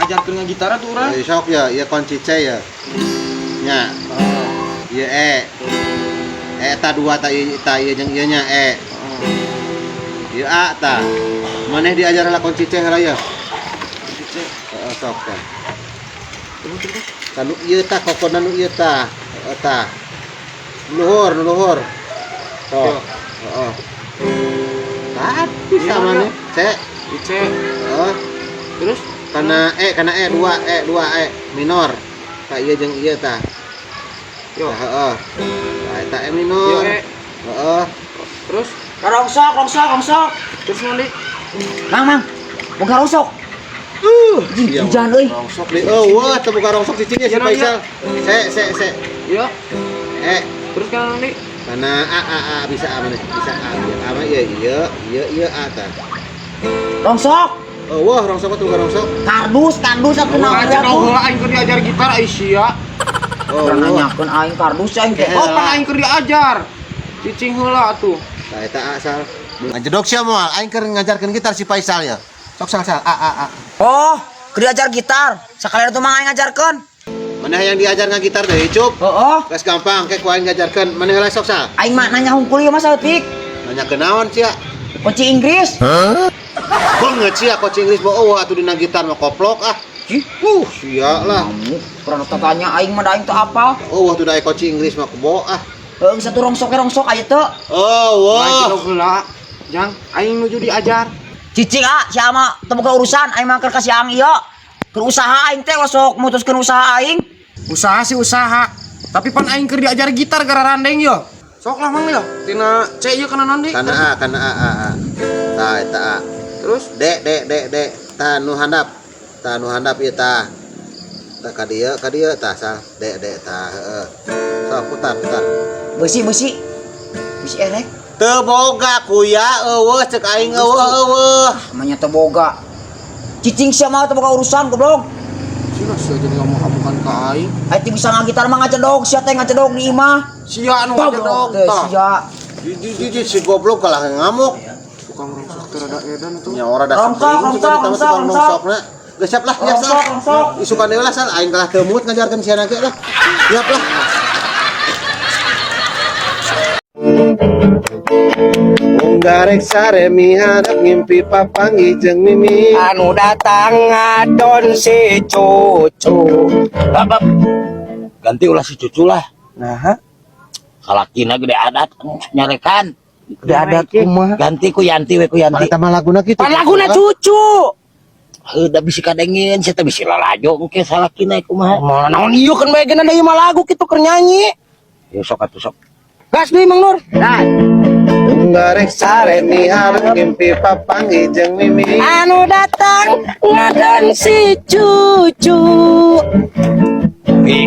ngajarkeun ngagitar tuh urang. Sok ya, ieu kunci C ya. Nya. Ieu E ta dua ta ieu jeung ieu nya E. Ieu A ta. Maneh diajar lah kunci C heula ya. Kunci C. Heeh sok ta. Kanu ieu ta kokona nu ieu ta. Heeh ta. Luhur. Tuh. Heeh. Bisa maneh C. C. Heeh. Terus Kana E 2 E minor. Ta ieu jeung ieu ta. yo. Heeh. Eta E minor. Yo E. Heeh. Terus Rongsok. terus nanti Mang. Boga rongsok. Hujan euy. Rongsok deui. Wah, teu buka rongsok cicing ya si Faisal. Se. yo. E Terus kan nanti kana A bisa A mana? Bisa A. A mah ieu A ta. Rongsok. Oh, wah, rongsok tuh buka rongsok. Kardus atuh aja naon kau heula aing keur diajar gitar ai sia. Oh, Pernah wah. nanyakeun aing kardus aing teh. Oh, pan aing keur diajar. Cicing heula atuh. Tah eta asal. Ngajedok sia moal aing keur ngajarkeun gitar si Faisal ya. Sok sal A. Oh, keur diajar gitar. Sakalian tuh mang aing ngajarkeun. Mana yang diajar ngagitar deui, Cup? Heeh. Geus gampang ke ku aing ngajarkeun. Mana heula sok sal? Aing mah nanya hungkul ieu mah saeutik. Nanya ke naon sia? Kunci Inggris. Banget sia coach Inggris mah eueuh atuh dina gitar mah koplok ah. Sia lah. Kamu pernah tanya aing mah da aing teu apal. Eueuh tuh da coach Inggris mah kubo ah. Heung satu rongsok aya teu. Oh, wah. Aing heula. Jang, aing nuju diajar. Cicing sia mah teu boga urusan aing mah keur kasih ang ieu. Keur usaha aing teh sok mutuskeun usaha aing. Usaha sih usaha. Tapi pan aing keur diajar gitar gara randeng yo. Sok lah mang yo. Tina C ieu kana naon di? Kana A. Tah eta A. Terus D. Tah nu handap. Tah nu handap ieu tah. Tah ka dieu tah sal. D tah heeh. Sok putar. Besi erek. Teu boga kuya eueuh ceuk aing eueuh. Namanya teu boga. Cicing sia mah teu boga urusan goblok. sia sia jadi ngomong habukan ka aing. Aing teh bisa ngagitar mah ngacedog sia teh ngacedog di imah. Sia anu ngacedog Teh tah. sia. Di si goblok kalah ngamuk. Tukang rongsok teh rada edan tuh. Nya ora da Rongsok. rongsokna. Geus siap lah, ya sal. Rongsok. Isukan deui lah sal, aing kalah teu mood ngajarkeun sia ge lah. Siap lah. Garek sare miharap ngimpi papangi jeung mimi. Anu datang ngadon si cucu. Babab. Ganti ulah si cucu lah. Nah, Salakina gede adat nyarekan. gede adat kumaha. Ganti ku Yanti we ku Yanti. Eta mah laguna kitu. Pan laguna cucu. Heuda bisi kadengin, saya teh bisi lalajo engke salakina kumaha. Moal naon ieu kan bae geuna deui mah lagu kitu keur nyanyi. Ya sok atuh sok. Gas deui Mang Nur. Nah, Garek sare miharap ngimpi papangi jeung mimi. Anu datang ngadon si cucu. Pi,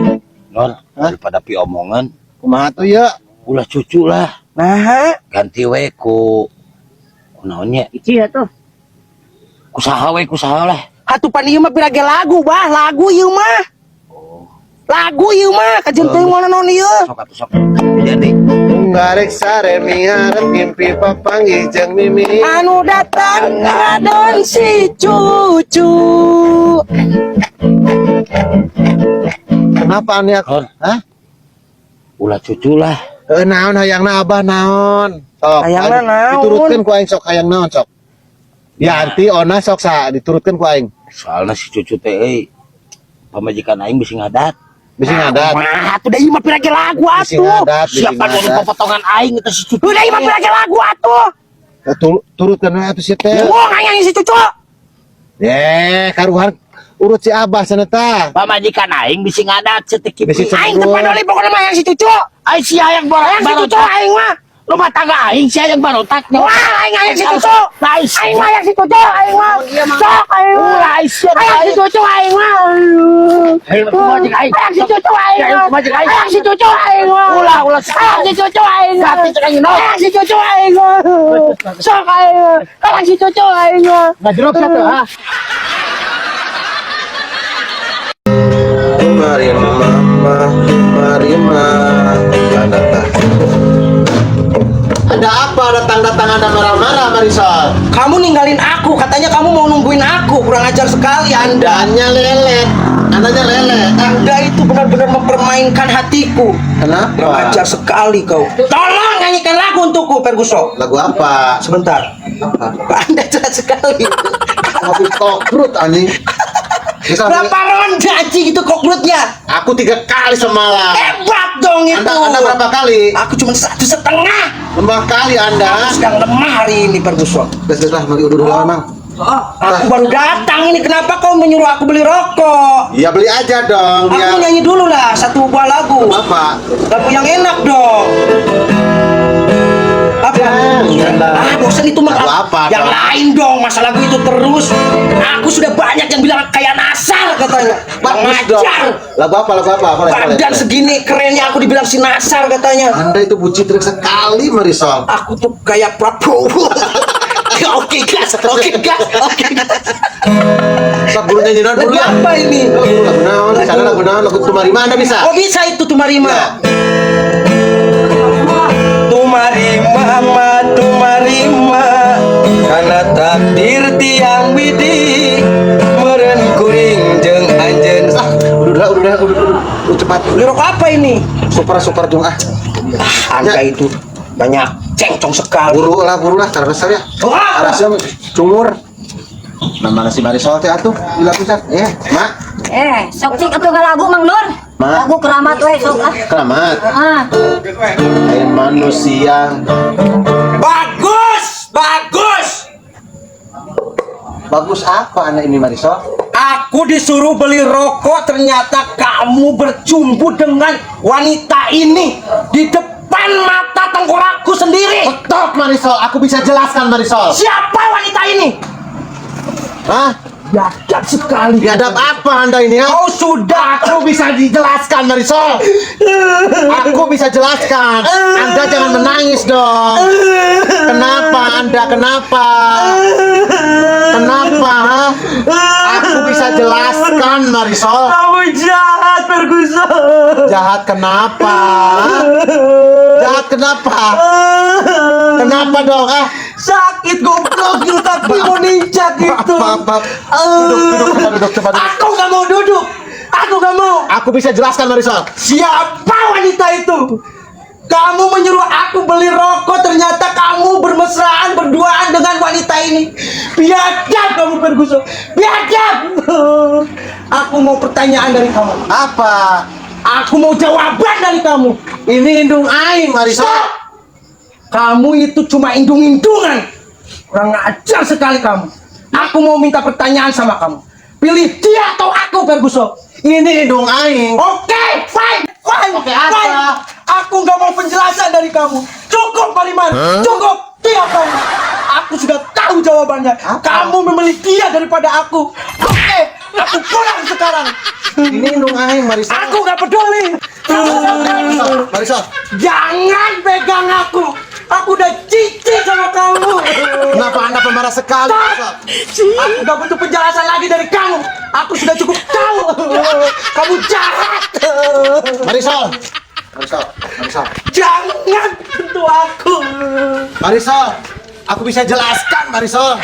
non, daripada pi omongan, Kumaha tuh ya? ulah cucu lah. nah, Ganti we ku naonnya? Ici atuh. Kusaha lah. hatupan ieu mah pirage lagu, bah, lagu ieu mah. Lagu ieu mah kajeun teuing moal naon ieu. Sok atuh sok. Jadi Garek sare miharap ngimpi papangi jeung mimi. Anu datang ngadon si cucu. Kenapa nih? Hon. Hah? ulah cucu lah. Naon hayangna abah naon? Sok. Hayangna naon? Diturutkeun ku aing sok hayang naon sok. Yanti ona sok sa diturutkeun ku aing. Soalnya si cucu teh pamajikan aing bisi ngadat. Bisi ngadat. Wah, atuh deui mah pirage lagu Bisi atuh. ngadat, bisi Siapa nu ngadat. potongan aing eta si cucu. Udah ieu mah pirage lagu atuh. Turutkeun we atuh si teh. Wong aya si cucu. Karuhan urut si abah cenah tah. Pamajikan aing bisi ngadat setik Bisi kitu. Aing teu padoli pokona mah yang si cucu. Aing sia yang Yang si cucu aing mah. Rumah tangga aing sia yang barotak. Wah, aing aya si cucu. Nice. Aing mah yang si cucu, aing mah. Sok aing mah. Ulah sia. Aing si cucu aing mah. Aing pamajik aing. Aing si cucu aing mah. Pamajik aing. Aing si cucu aing mah. Ulah. Aing si cucu aing mah. Ganti cek aing no. Aing si cucu aing mah. Sok aing mah. Aing si cucu aing mah. Ngajrok satu ha. Mari mama, mari anak. Ada apa datang-datang ada marah-marah Marisol? Kamu ninggalin aku, katanya kamu mau nungguin aku, kurang ajar sekali Anda. Andanya lelet. Anda itu benar-benar mempermainkan hatiku. Kurang Kenapa? ajar sekali kau. Tolong nyanyikan lagu untukku, Ferguson. Lagu apa? Sebentar. Apa? Anda jelas sekali. Aku kokrut anjing. Bisa Berapa ronde anjing itu kokrutnya? aku 3 kali semalam. Hebat dong itu. Anda berapa kali? Aku cuma 1,5. Lemah kali Anda. Aku sedang lemah hari ini, Ferguson. Bes lah, mari udah lah, Mang. Aku baru datang ini. Kenapa kau menyuruh aku beli rokok? Ya beli aja dong. Aku nyanyi dulu lah satu buah lagu. Apa? Lagu yang enak dong. Apa? Bosan itu mah. Lagu apa Yang dong? lain dong. Masa lagu itu terus. Aku sudah banyak yang bilang kayak Nasar katanya. Bagus dong. Ngajar. Lagu apa? Boleh. Badan segini kerennya aku dibilang si Nasar katanya. Anda itu bucitrik sekali, Marisol. Aku tuh kayak Prabowo. Oke gas. Sok buru nyanyi non, buru Lagu ya. apa ini? Lagu naon? Di sana lagu naon? Lagu Tumarima Anda bisa? Oh bisa itu Tumarima. Ya. Tumarima karena takdir tiang widi meren kuring jeung anjeun. Udah, cepat. Beli rokok apa ini? Super dong ah. Anda itu banyak cengcong sekali. Buru lah, karena saya. Wah! Arasnya cumur. Nama si Marisol teh atuh dilapisan. Mak. Sok cik atuh lagu Mang Nur. Ma. Lagu keramat we sok ah. Keramat. Ah. Hai manusia. Bagus. Bagus apa anak ini Marisol? Aku disuruh beli rokok, ternyata kamu berjumpa dengan wanita ini di depan mata tengkorakku sendiri. Stop Marisol, aku bisa jelaskan Marisol. Siapa wanita ini? Hah? Biadab sekali. Biadab apa Anda ini ya? Kau sudah. Aku bisa dijelaskan Marisol. Aku bisa jelaskan. Anda jangan menangis dong. Kenapa Anda? Kenapa? Ha? Aku bisa jelaskan Marisol. Kamu jahat, Ferguson. Jahat kenapa? Jahat kenapa? Kenapa dong? Sakit goblok gitu tapi mau ninjak gitu. Duduk, coba duduk. Aku nggak mau duduk. Aku nggak mau. Aku bisa jelaskan Marisol. Siapa wanita itu? Kamu menyuruh aku beli rokok, ternyata kamu bermesraan berduaan dengan wanita ini. Biadab kamu, Ferguson. Biadab. Aku mau pertanyaan dari kamu. Apa? Aku mau jawaban dari kamu. Ini indung aing Marisol. Stop! Kamu itu cuma indung-indungan. Kurang ajar sekali kamu. Aku mau minta pertanyaan sama kamu. Pilih dia atau aku, Ferguson. Ini indung aing. Oke, fine. Oke, apa? Fine. Aku nggak mau penjelasan dari kamu. Cukup, Pariman. Cukup. Dia kamu. Aku sudah tahu jawabannya. Kamu memilih dia daripada aku. Oke, aku pulang sekarang. Ini indung aing Marisol. Aku nggak peduli. Marisol. Jangan pegang aku. Aku udah cici sama kamu. Kenapa Anda pemarah sekali Marisol? Aku gak butuh penjelasan lagi dari kamu. Aku sudah cukup tahu. Kamu jahat. Marisol. Jangan sentuh aku. Marisol. Aku bisa jelaskan Marisol.